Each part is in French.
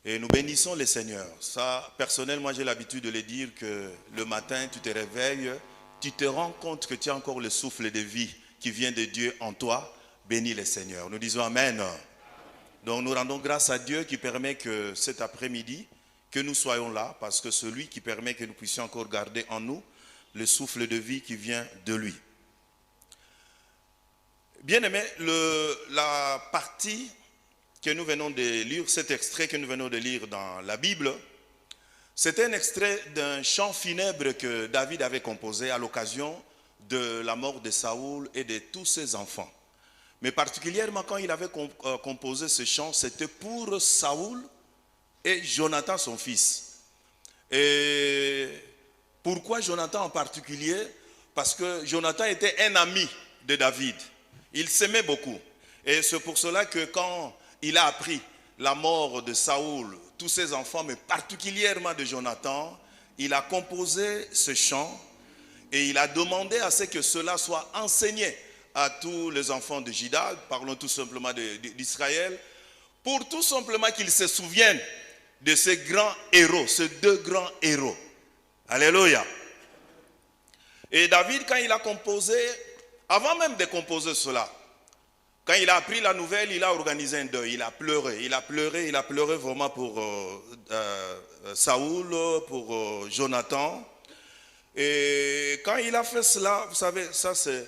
Et nous bénissons le Seigneur. Ça, personnellement, j'ai l'habitude de le dire que le matin, tu te réveilles, tu te rends compte que tu as encore le souffle de vie qui vient de Dieu en toi. Bénis le Seigneur. Nous disons Amen. Donc nous rendons grâce à Dieu qui permet que cet après-midi, que nous soyons là, parce que celui qui permet que nous puissions encore garder en nous le souffle de vie qui vient de lui. Bien-aimés, la partie que nous venons de lire, cet extrait que nous venons de lire dans la Bible, c'est un extrait d'un chant funèbre que David avait composé à l'occasion de la mort de Saoul et de tous ses enfants. Mais particulièrement quand il avait composé ce chant, c'était pour Saoul et Jonathan son fils. Et pourquoi Jonathan en particulier? Parce que Jonathan était un ami de David. Il s'aimait beaucoup. Et c'est pour cela que quand il a appris la mort de Saoul, tous ses enfants, mais particulièrement de Jonathan, il a composé ce chant et il a demandé à ce que cela soit enseigné à tous les enfants de Juda, parlons tout simplement d'Israël, pour tout simplement qu'ils se souviennent de ces grands héros, ces deux grands héros. Alléluia. Et David, quand il a composé, avant même de composer cela, quand il a appris la nouvelle, il a organisé un deuil, il a pleuré vraiment pour Saoul, pour Jonathan. Et quand il a fait cela, vous savez, ça c'est,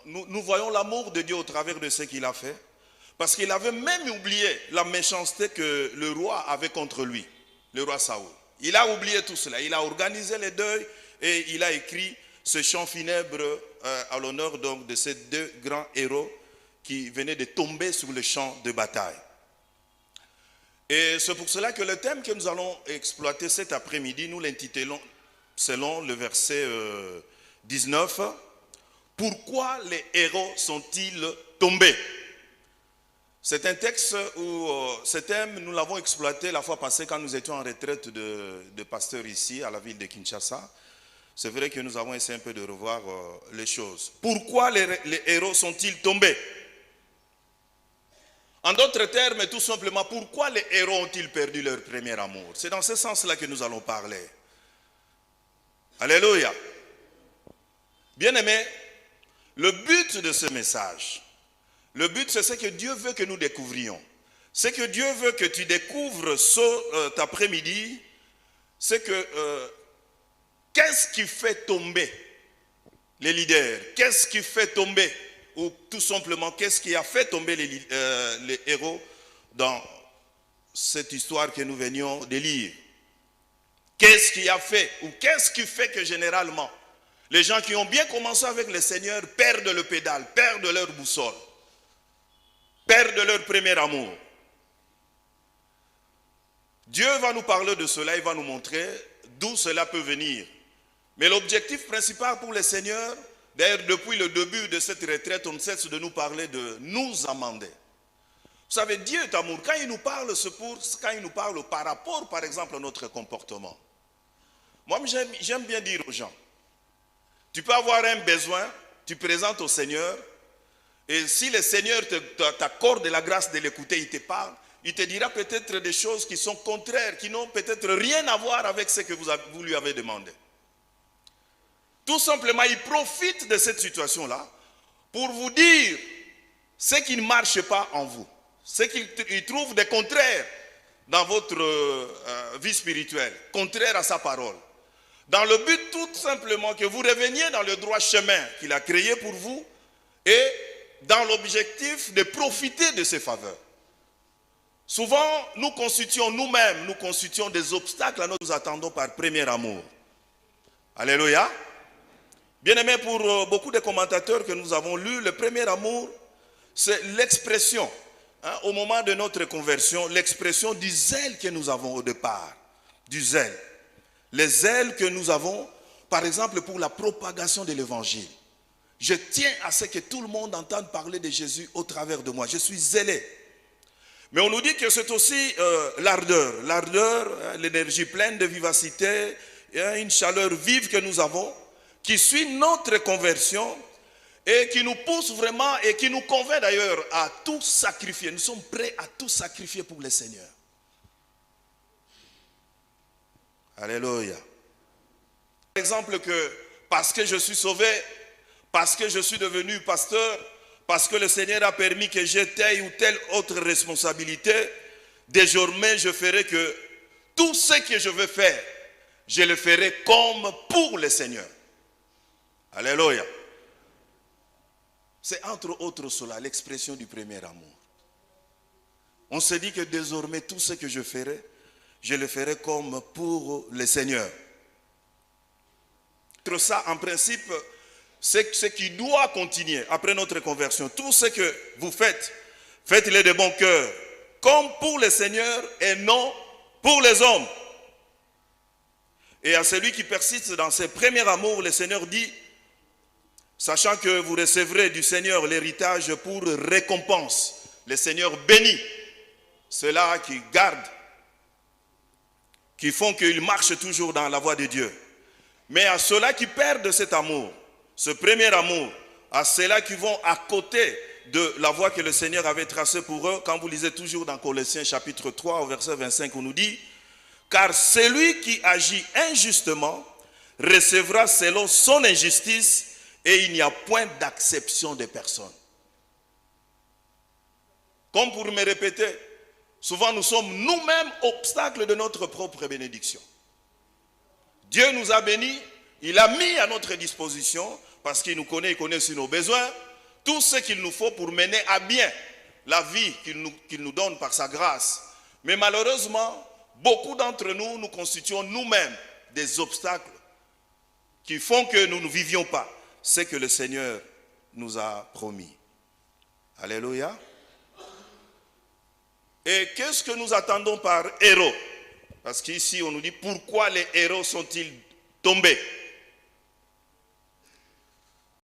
nous voyons l'amour de Dieu au travers de ce qu'il a fait. Parce qu'il avait même oublié la méchanceté que le roi avait contre lui, le roi Saoul. Il a oublié tout cela, il a organisé les deuils et il a écrit ce chant funèbre à l'honneur donc de ces deux grands héros qui venaient de tomber sur le champ de bataille. Et c'est pour cela que le thème que nous allons exploiter cet après-midi, nous l'intitulons selon le verset 19, « Pourquoi les héros sont-ils tombés ?» C'est un texte où ce thème, nous l'avons exploité la fois passée quand nous étions en retraite de pasteur ici à la ville de Kinshasa. C'est vrai que nous avons essayé un peu de revoir les choses. Pourquoi les héros sont-ils tombés? En d'autres termes, tout simplement, pourquoi les héros ont-ils perdu leur premier amour? C'est dans ce sens-là que nous allons parler. Alléluia. Bien-aimés, le but de ce message, le but c'est ce que Dieu veut que nous découvrions. Ce que Dieu veut que tu découvres cet après-midi, c'est que qu'est-ce qui fait tomber les leaders? Qu'est-ce qui fait tomber? Ou tout simplement, qu'est-ce qui a fait tomber les héros dans cette histoire que nous venions de lire? Qu'est-ce qui a fait, ou qu'est-ce qui fait que généralement, les gens qui ont bien commencé avec le Seigneur perdent le pédale, perdent leur boussole, perdent leur premier amour? Dieu va nous parler de cela, il va nous montrer d'où cela peut venir. Mais l'objectif principal pour le Seigneur, d'ailleurs, depuis le début de cette retraite, on ne cesse de nous parler de nous amender. Vous savez, Dieu est amour. Quand il nous parle, c'est quand il nous parle par rapport, par exemple, à notre comportement. Moi, j'aime bien dire aux gens, tu peux avoir un besoin, tu présentes au Seigneur, et si le Seigneur t'accorde la grâce de l'écouter, il te parle, il te dira peut-être des choses qui sont contraires, qui n'ont peut-être rien à voir avec ce que vous lui avez demandé. Tout simplement, il profite de cette situation-là pour vous dire ce qui ne marche pas en vous, ce qu'il trouve de contraire dans votre vie spirituelle, contraire à sa parole. Dans le but tout simplement que vous reveniez dans le droit chemin qu'il a créé pour vous et dans l'objectif de profiter de ses faveurs. Souvent, nous constituons des obstacles à nous attendons par premier amour. Alléluia. Bien-aimé, pour beaucoup de commentateurs que nous avons lus, le premier amour, c'est l'expression, au moment de notre conversion, l'expression du zèle que nous avons au départ. Du zèle. Les zèles que nous avons, par exemple, pour la propagation de l'évangile. Je tiens à ce que tout le monde entende parler de Jésus au travers de moi. Je suis zélé. Mais on nous dit que c'est aussi l'ardeur. L'ardeur, l'énergie pleine de vivacité, une chaleur vive que nous avons, qui suit notre conversion et qui nous pousse vraiment et qui nous convainc d'ailleurs à tout sacrifier. Nous sommes prêts à tout sacrifier pour le Seigneur. Alléluia. Par exemple que parce que je suis sauvé, parce que je suis devenu pasteur, parce que le Seigneur a permis que j'ai telle ou telle autre responsabilité, désormais je ferai que tout ce que je veux faire, je le ferai comme pour le Seigneur. Alléluia. C'est entre autres cela l'expression du premier amour. On se dit que désormais tout ce que je ferai, je le ferai comme pour le Seigneur. Ça, en principe, c'est ce qui doit continuer après notre conversion. Tout ce que vous faites, faites-le de bon cœur, comme pour le Seigneur et non pour les hommes. Et à celui qui persiste dans ses premiers amours, le Seigneur dit, sachant que vous recevrez du Seigneur l'héritage pour récompense. Le Seigneur bénit ceux-là qui gardent, qui font qu'ils marchent toujours dans la voie de Dieu. Mais à ceux-là qui perdent cet amour, ce premier amour, à ceux-là qui vont à côté de la voie que le Seigneur avait tracée pour eux, quand vous lisez toujours dans Colossiens chapitre 3 au verset 25, on nous dit, car celui qui agit injustement recevra selon son injustice et il n'y a point d'acception des personnes. Comme pour me répéter, souvent nous sommes nous-mêmes obstacles de notre propre bénédiction. Dieu nous a bénis, il a mis à notre disposition, parce qu'il nous connaît, il connaît sur nos besoins, tout ce qu'il nous faut pour mener à bien la vie qu'il nous donne par sa grâce. Mais malheureusement, beaucoup d'entre nous, nous constituons nous-mêmes des obstacles qui font que nous ne vivions pas ce que le Seigneur nous a promis. Alléluia. Et qu'est-ce que nous attendons par héros? Parce qu'ici, on nous dit, pourquoi les héros sont-ils tombés?